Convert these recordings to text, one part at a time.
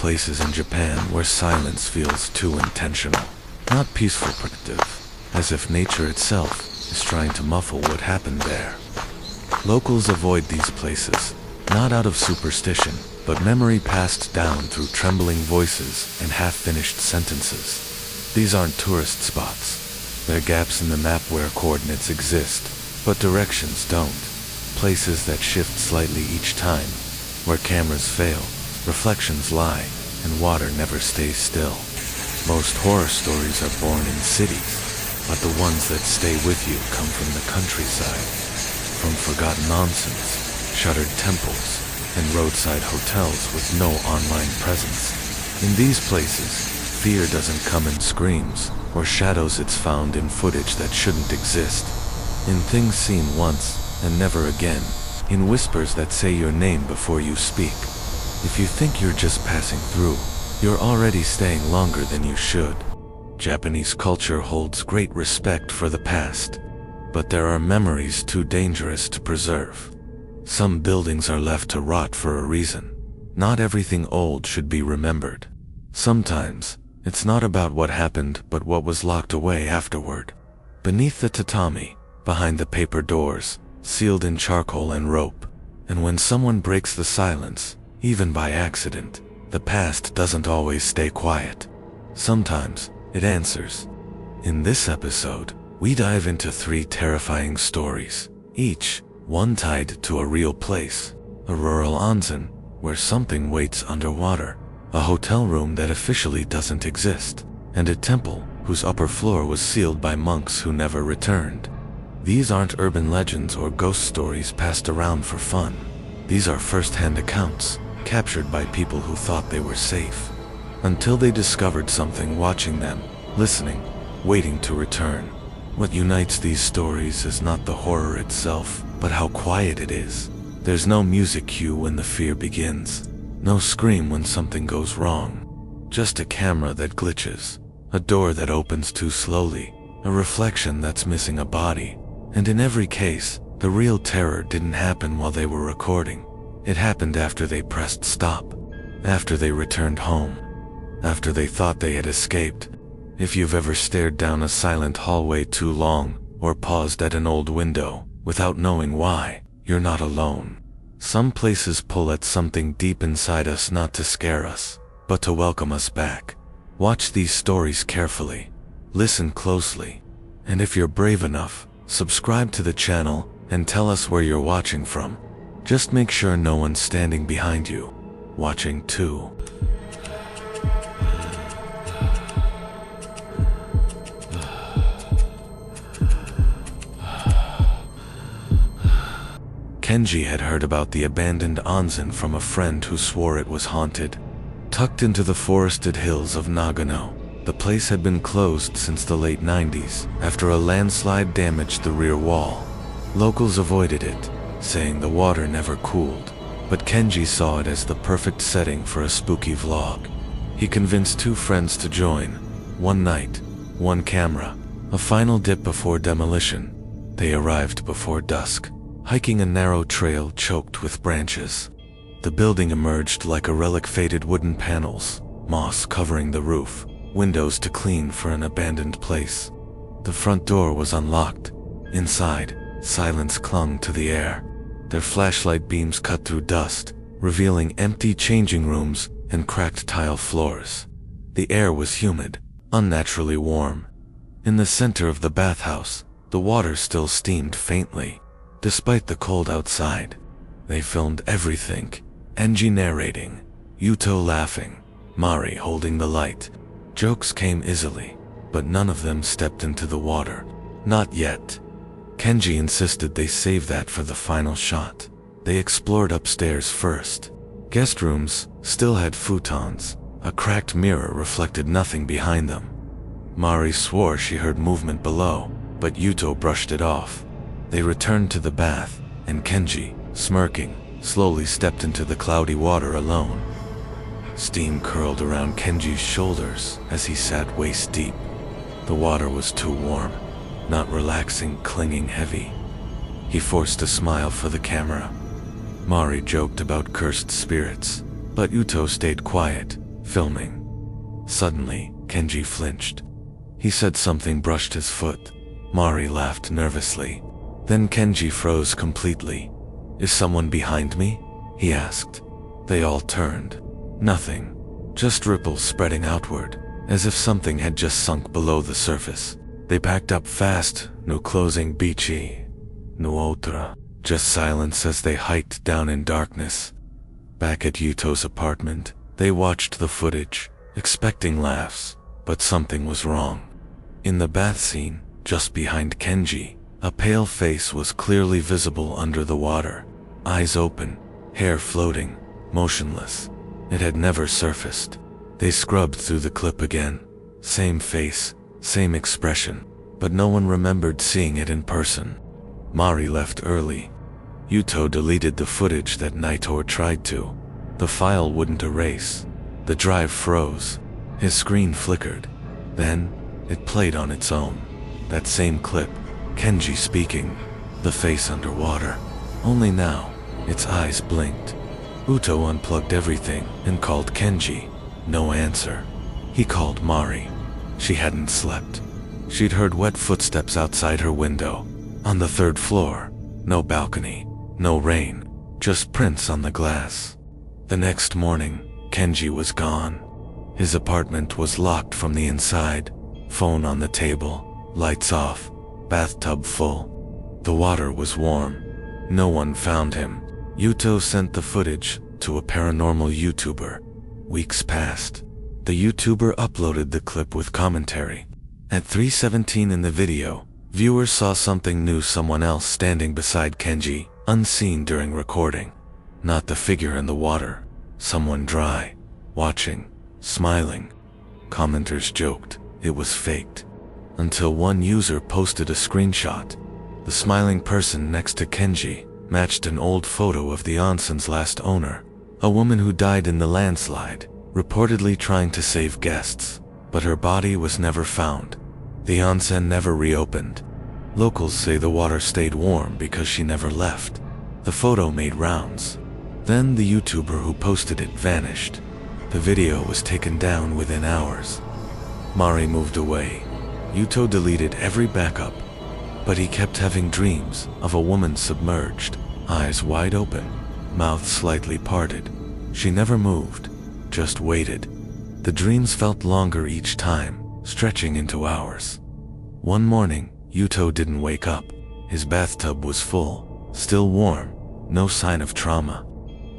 places in Japan where silence feels too intentional, not peaceful, productive, as if nature itself is trying to muffle what happened there. Locals avoid these places, not out of superstition, but memory passed down through trembling voices and half-finished sentences. These aren't tourist spots. They're gaps in the map where coordinates exist, but directions don't. Places that shift slightly each time, where cameras fail, reflections lie, and water never stays still. Most horror stories are born in cities, but the ones that stay with you come from the countryside, from forgotten onsens, shuttered temples, and roadside hotels with no online presence. In these places, fear doesn't come in screams or shadows, it's found in footage that shouldn't exist, in things seen once and never again, in whispers that say your name before you speak. If you think you're just passing through, you're already staying longer than you should. Japanese culture holds great respect for the past, but there are memories too dangerous to preserve. Some buildings are left to rot for a reason. Not everything old should be remembered. Sometimes, it's not about what happened but what was locked away afterward. Beneath the tatami, behind the paper doors, sealed in charcoal and rope. And when someone breaks the silence, even by accident, the past doesn't always stay quiet. Sometimes, it answers. In this episode, we dive into 3 terrifying stories, each one tied to a real place, a rural onsen where something waits underwater, a hotel room that officially doesn't exist, and a temple whose upper floor was sealed by monks who never returned. These aren't urban legends or ghost stories passed around for fun. These are first-hand accounts, captured by people who thought they were safe, until they discovered something watching them, listening, waiting to return. What unites these stories is not the horror itself, but how quiet it is. There's no music cue when the fear begins, no scream when something goes wrong, just a camera that glitches, a door that opens too slowly, a reflection that's missing a body. And in every case, the real terror didn't happen while they were recording. It happened after they pressed stop, after they returned home, after they thought they had escaped. If you've ever stared down a silent hallway too long, or paused at an old window, without knowing why, you're not alone. Some places pull at something deep inside us, not to scare us, but to welcome us back. Watch these stories carefully, listen closely, and if you're brave enough, subscribe to the channel and tell us where you're watching from. Just make sure no one's standing behind you, watching too. Kenji had heard about the abandoned onsen from a friend who swore it was haunted. Tucked into the forested hills of Nagano, the place had been closed since the late 90s after a landslide damaged the rear wall. Locals avoided it, saying the water never cooled, but Kenji saw it as the perfect setting for a spooky vlog. He convinced 2 friends to join. One night, one camera, a final dip before demolition. They arrived before dusk, hiking a narrow trail choked with branches. The building emerged like a relic, faded wooden panels, moss covering the roof, windows to clean for an abandoned place. The front door was unlocked. Inside, silence clung to the air. Their flashlight beams cut through dust, revealing empty changing rooms and cracked tile floors. The air was humid, unnaturally warm. In the center of the bathhouse, the water still steamed faintly. Despite the cold outside, they filmed everything. Enji narrating, Yuto laughing, Mari holding the light. Jokes came easily, but none of them stepped into the water. Not yet. Kenji insisted they save that for the final shot. They explored upstairs first. Guest rooms still had futons. A cracked mirror reflected nothing behind them. Mari swore she heard movement below, but Yuto brushed it off. They returned to the bath, and Kenji, smirking, slowly stepped into the cloudy water alone. Steam curled around Kenji's shoulders as he sat waist deep. The water was too warm, not relaxing, clinging heavy. He forced a smile for the camera. Mari joked about cursed spirits, but Yuto stayed quiet, filming. Suddenly, Kenji flinched. He said something brushed his foot. Mari laughed nervously. Then Kenji froze completely. "Is someone behind me?" he asked. They all turned. Nothing. Just ripples spreading outward, as if something had just sunk below the surface. They packed up fast, no closing beachy. No outra. Just silence as they hiked down in darkness. Back at Yuto's apartment, they watched the footage, expecting laughs, but something was wrong. In the bath scene, just behind Kenji, a pale face was clearly visible under the water. Eyes open, hair floating, motionless. It had never surfaced. They scrubbed through the clip again. Same face, same expression, but no one remembered seeing it in person. Mari left early. Yuto deleted the footage that night or tried to. The file wouldn't erase. The drive froze. His screen flickered. Then, it played on its own. That same clip, Kenji speaking, the face underwater. Only now, its eyes blinked. Uto unplugged everything and called Kenji. No answer. He called Mari. She hadn't slept. She'd heard wet footsteps outside her window. On the 3rd floor. No balcony. No rain. Just prints on the glass. The next morning, Kenji was gone. His apartment was locked from the inside. Phone on the table. Lights off. Bathtub full. The water was warm. No one found him. Yuto sent the footage to a paranormal YouTuber. Weeks passed. The YouTuber uploaded the clip with commentary. At 3:17 in the video, viewers saw something new, someone else standing beside Kenji, unseen during recording. Not the figure in the water. Someone dry, watching, smiling. Commenters joked it was faked. Until one user posted a screenshot. The smiling person next to Kenji matched an old photo of the onsen's last owner, a woman who died in the landslide, reportedly trying to save guests, but her body was never found. The onsen never reopened. Locals say the water stayed warm because she never left. The photo made rounds. Then the YouTuber who posted it vanished. The video was taken down within hours. Mari moved away. Yuto deleted every backup, but he kept having dreams of a woman submerged, eyes wide open, mouth slightly parted. She never moved, just waited. The dreams felt longer each time, stretching into hours. One morning, Yuto didn't wake up. His bathtub was full, still warm, no sign of trauma.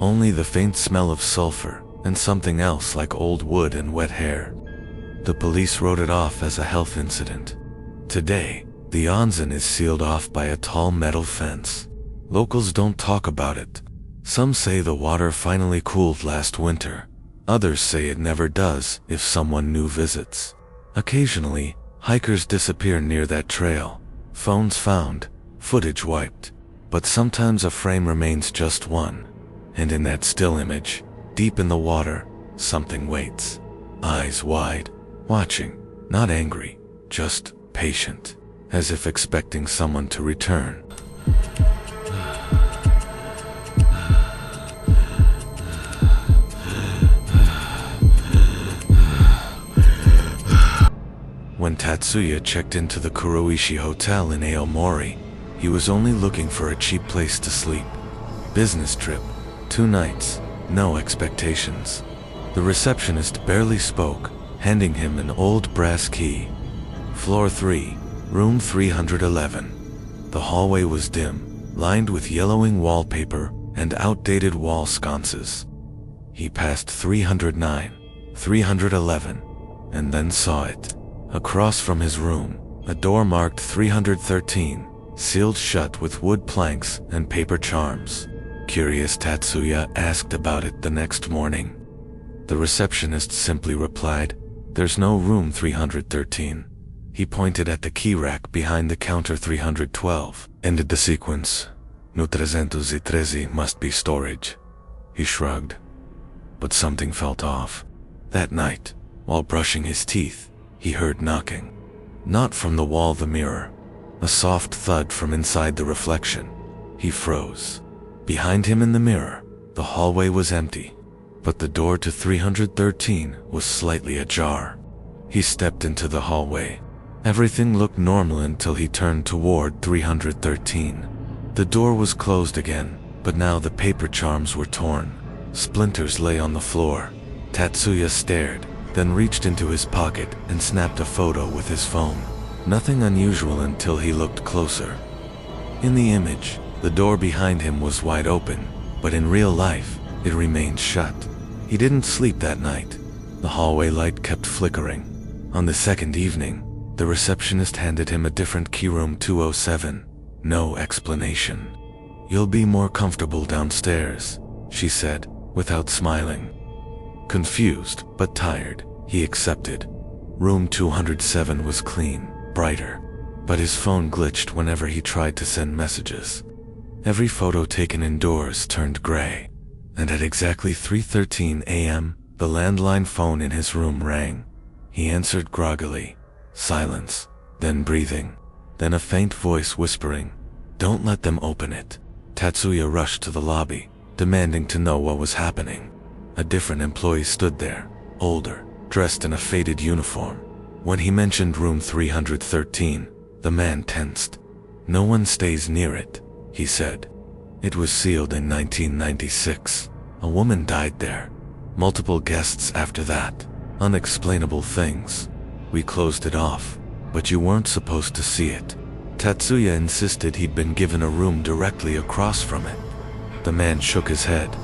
Only the faint smell of sulfur and something else like old wood and wet hair. The police wrote it off as a health incident. Today, the onsen is sealed off by a tall metal fence. Locals don't talk about it. Some say the water finally cooled last winter. Others say it never does if someone new visits. Occasionally, hikers disappear near that trail. Phones found, footage wiped. But sometimes a frame remains just one. And in that still image, deep in the water, something waits. Eyes wide, watching, not angry, just patient, as if expecting someone to return. When Tatsuya checked into the Kuroishi Hotel in Aomori, he was only looking for a cheap place to sleep. Business trip, 2 nights, no expectations. The receptionist barely spoke, handing him an old brass key. Floor 3, room 311. The hallway was dim, lined with yellowing wallpaper and outdated wall sconces. He passed 309, 311, and then saw it. Across from his room, a door marked 313, sealed shut with wood planks and paper charms. Curious, Tatsuya asked about it the next morning. The receptionist simply replied, "There's no room 313. He pointed at the key rack behind the counter. 312 ended the sequence. No 313 must be storage. He shrugged. But something felt off. That night, while brushing his teeth, he heard knocking. Not from the wall, the mirror. A soft thud from inside the reflection. He froze. Behind him in the mirror, the hallway was empty. but the door to 313 was slightly ajar. He stepped into the hallway. Everything looked normal until he turned toward 313. The door was closed again, but now the paper charms were torn. Splinters lay on the floor. Tatsuya stared, then reached into his pocket and snapped a photo with his phone. Nothing unusual until he looked closer. In the image, the door behind him was wide open, but in real life, it remained shut. He didn't sleep that night. The hallway light kept flickering. On the second evening, the receptionist handed him a different key, room 207. No explanation. "You'll be more comfortable downstairs," she said, without smiling. Confused but tired, he accepted. Room 207 was clean, brighter, but his phone glitched whenever he tried to send messages. Every photo taken indoors turned gray, and at exactly 3:13 a.m., the landline phone in his room rang. He answered groggily. Silence, then breathing, then a faint voice whispering, "Don't let them open it." Tatsuya rushed to the lobby, demanding to know what was happening. A different employee stood there, older, dressed in a faded uniform. When he mentioned room 313, the man tensed. "No one stays near it," he said. "It was sealed in 1996. A woman died there. Multiple guests after that. Unexplainable things. We closed it off, but you weren't supposed to see it." Tatsuya insisted he'd been given a room directly across from it. The man shook his head.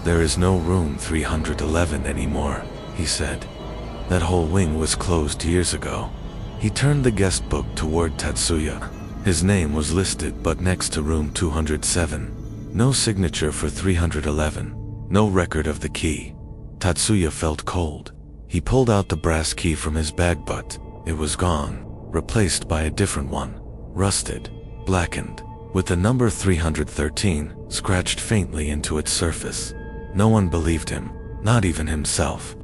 "There is no room 311 anymore," he said. "That whole wing was closed years ago." He turned the guest book toward Tatsuya. His name was listed, but next to room 207. No signature for 311. No record of the key. Tatsuya felt cold. He pulled out the brass key from his bag, but it was gone, replaced by a different one, rusted, blackened, with the number 313 scratched faintly into its surface. No one believed him, not even himself.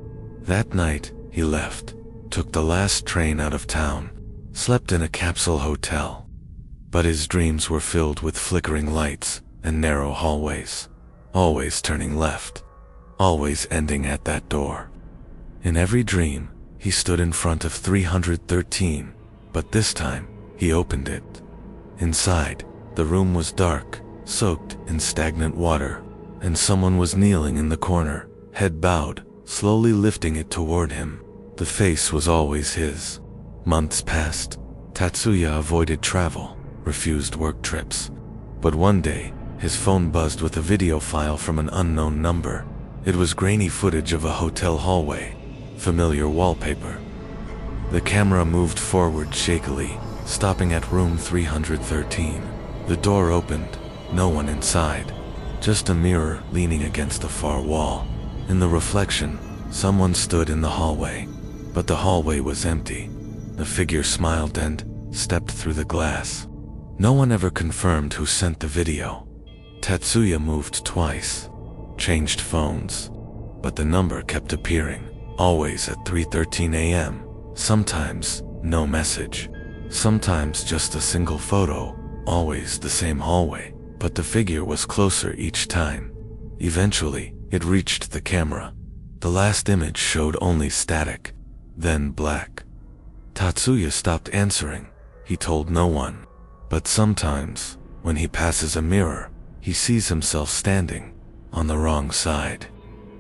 That night, he left, took the last train out of town, slept in a capsule hotel. But his dreams were filled with flickering lights and narrow hallways, always turning left, always ending at that door. In every dream, he stood in front of 313, but this time, he opened it. Inside, the room was dark, soaked in stagnant water, and someone was kneeling in the corner, head bowed, slowly lifting it toward him. The face was always his. Months passed. Tatsuya avoided travel, refused work trips. But one day, his phone buzzed with a video file from an unknown number. It was grainy footage of a hotel hallway, familiar wallpaper. The camera moved forward shakily, stopping at room 313. The door opened, no one inside, just a mirror leaning against the far wall. In the reflection, someone stood in the hallway, but the hallway was empty. The figure smiled and stepped through the glass. No one ever confirmed who sent the video. Tatsuya moved twice, changed phones, but the number kept appearing, always at 3:13 a.m. Sometimes no message, sometimes just a single photo, always the same hallway, but the figure was closer each time. Eventually, it reached the camera. The last image showed only static, then black. Tatsuya stopped answering. He told no one. But sometimes, when he passes a mirror, he sees himself standing on the wrong side.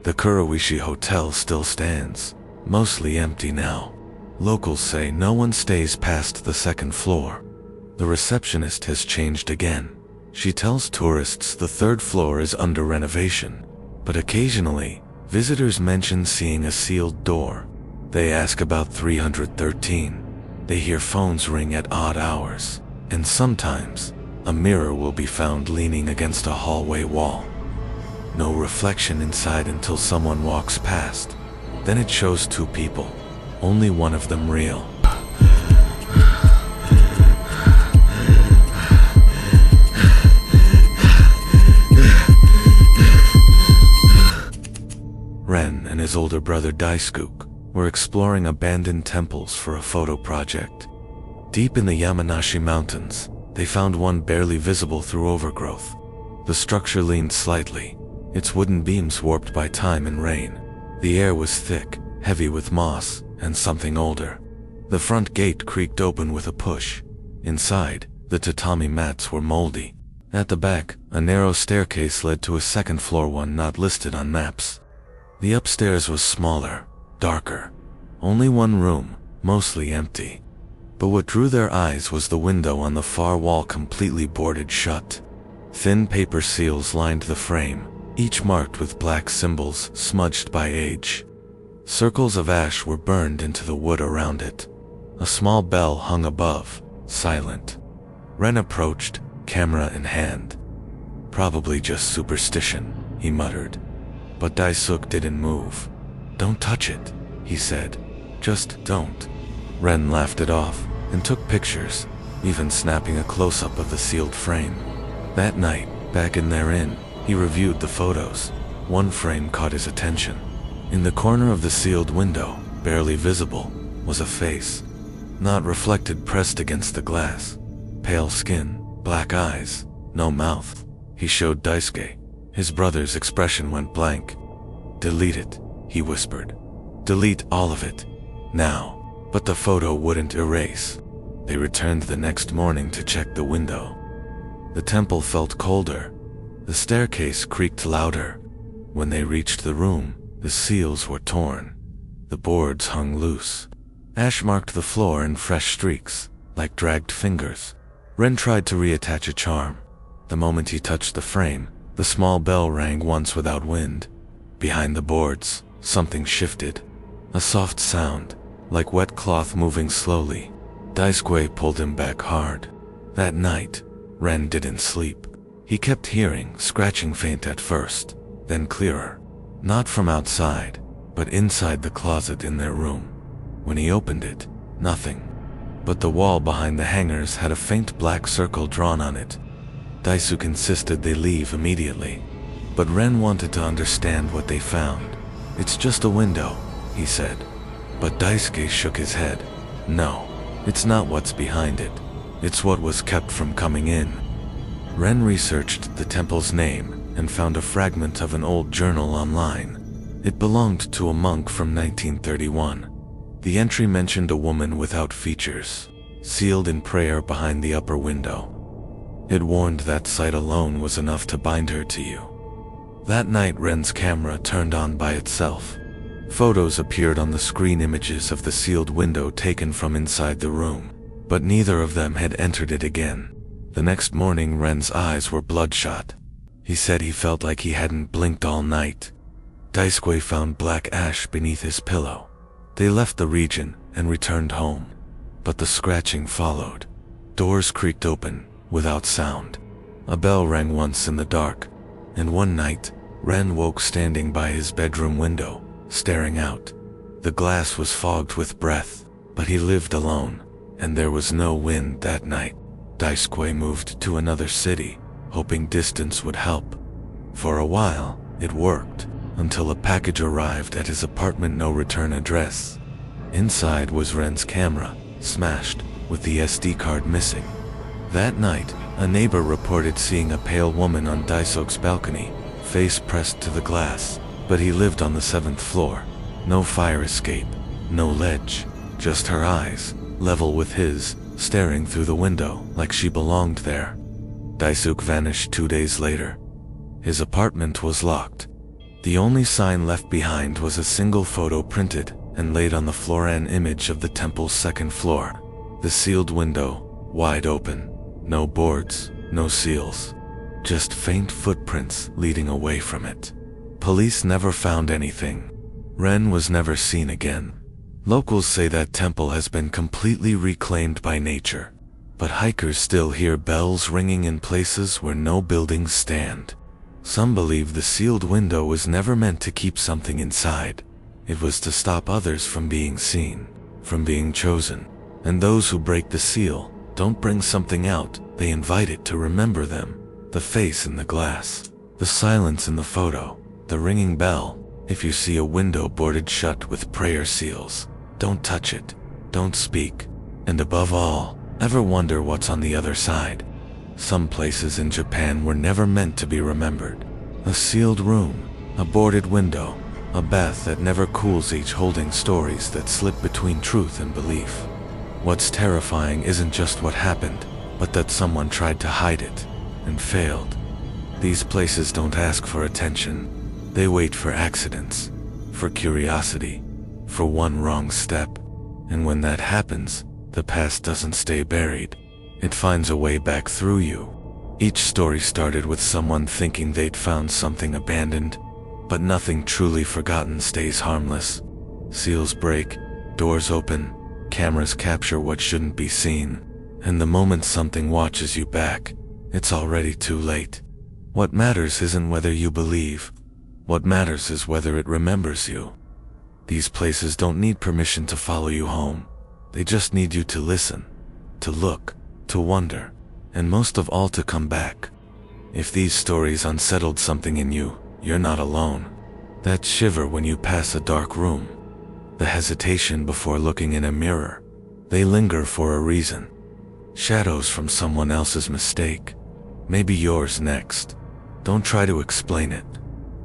The Kuroishi Hotel still stands, mostly empty now. Locals say no one stays past the second floor. The receptionist has changed again. She tells tourists the third floor is under renovation, but occasionally, visitors mention seeing a sealed door. They ask about 313. They hear phones ring at odd hours, and sometimes, a mirror will be found leaning against a hallway wall. No reflection inside until someone walks past. Then it shows two people, only one of them real. Ren and his older brother Daisuke were exploring abandoned temples for a photo project. Deep in the Yamanashi Mountains, they found one barely visible through overgrowth. The structure leaned slightly, its wooden beams warped by time and rain. The air was thick, heavy with moss and something older. The front gate creaked open with a push. Inside, the tatami mats were moldy. At the back, a narrow staircase led to a second-floor one not listed on maps. The upstairs was smaller, darker. Only one room, mostly empty. But what drew their eyes was the window on the far wall completely boarded shut. Thin paper seals lined the frame, each marked with black symbols smudged by age. Circles of ash were burned into the wood around it. A small bell hung above, silent. Ren approached, camera in hand. "Probably just superstition," he muttered. But Daisuke didn't move. "Don't touch it," he said. "Just don't." Ren laughed it off and took pictures, even snapping a close-up of the sealed frame. That night, back in their inn, he reviewed the photos. One frame caught his attention. In the corner of the sealed window, barely visible, was a face. Not reflected, pressed against the glass. Pale skin, black eyes, no mouth. He showed Daisuke. His brother's expression went blank. "Delete it," he whispered. "Delete all of it. Now." But the photo wouldn't erase. They returned the next morning to check the window. The temple felt colder. The staircase creaked louder. When they reached the room, the seals were torn. The boards hung loose. Ash marked the floor in fresh streaks, like dragged fingers. Ren tried to reattach a charm. The moment he touched the frame, the small bell rang once without wind. Behind the boards, something shifted. A soft sound, like wet cloth moving slowly. Daisuke pulled him back hard. That night, Ren didn't sleep. He kept hearing scratching, faint at first, then clearer. Not from outside, but inside the closet in their room. When he opened it, nothing. But the wall behind the hangers had a faint black circle drawn on it. Daisuke insisted they leave immediately. But Ren wanted to understand what they found. "It's just a window," he said. But Daisuke shook his head. "No, it's not what's behind it. It's what was kept from coming in." Ren researched the temple's name and found a fragment of an old journal online. It belonged to a monk from 1931. The entry mentioned a woman without features, sealed in prayer behind the upper window. It warned that sight alone was enough to bind her to you. That night, Ren's camera turned on by itself. Photos appeared on the screen, images of the sealed window taken from inside the room, but neither of them had entered it again. The next morning, Ren's eyes were bloodshot. He said he felt like he hadn't blinked all night. Daisuke found black ash beneath his pillow. They left the region and returned home. But the scratching followed. Doors creaked open, without sound. A bell rang once in the dark, and one night, Ren woke standing by his bedroom window, staring out. The glass was fogged with breath, but he lived alone, and there was no wind that night. Daisuke moved to another city, hoping distance would help. For a while, it worked, until a package arrived at his apartment no return address. Inside was Ren's camera, smashed, with the SD card missing. That night, a neighbor reported seeing a pale woman on Daisuke's balcony, face pressed to the glass, but he lived on the 7th floor. No fire escape, no ledge, just her eyes, level with his, staring through the window like she belonged there. Daisuke vanished 2 days later. His apartment was locked. The only sign left behind was a single photo printed and laid on the floor, an image of the temple's 2nd floor. The sealed window, wide open. No boards, no seals. Just faint footprints leading away from it. Police never found anything. Ren was never seen again. Locals say that temple has been completely reclaimed by nature, but hikers still hear bells ringing in places where no buildings stand. Some believe the sealed window was never meant to keep something inside. It was to stop others from being seen, from being chosen. And those who break the seal don't bring something out, they invite it to remember them. The face in the glass, the silence in the photo, the ringing bell. If you see a window boarded shut with prayer seals, don't touch it, don't speak, and above all, ever wonder what's on the other side. Some places in Japan were never meant to be remembered. A sealed room, a boarded window, a bath that never cools, each holding stories that slip between truth and belief. What's terrifying isn't just what happened, but that someone tried to hide it and failed. These places don't ask for attention. They wait for accidents, for curiosity, for one wrong step. And when that happens, the past doesn't stay buried. It finds a way back through you. Each story started with someone thinking they'd found something abandoned, but nothing truly forgotten stays harmless. Seals break, doors open, cameras capture what shouldn't be seen, and the moment something watches you back, it's already too late. What matters isn't whether you believe. What matters is whether it remembers you. These places don't need permission to follow you home. They just need you to listen, to look, to wonder, and most of all to come back. If these stories unsettled something in you, you're not alone. That shiver when you pass a dark room, the hesitation before looking in a mirror, they linger for a reason. Shadows from someone else's mistake, maybe yours next. Don't try to explain it.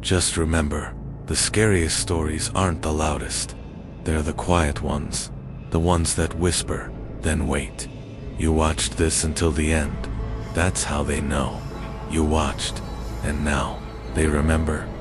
Just remember, the scariest stories aren't the loudest. They're the quiet ones, the ones that whisper, then wait. You watched this until the end. That's how they know. You watched, and now they remember.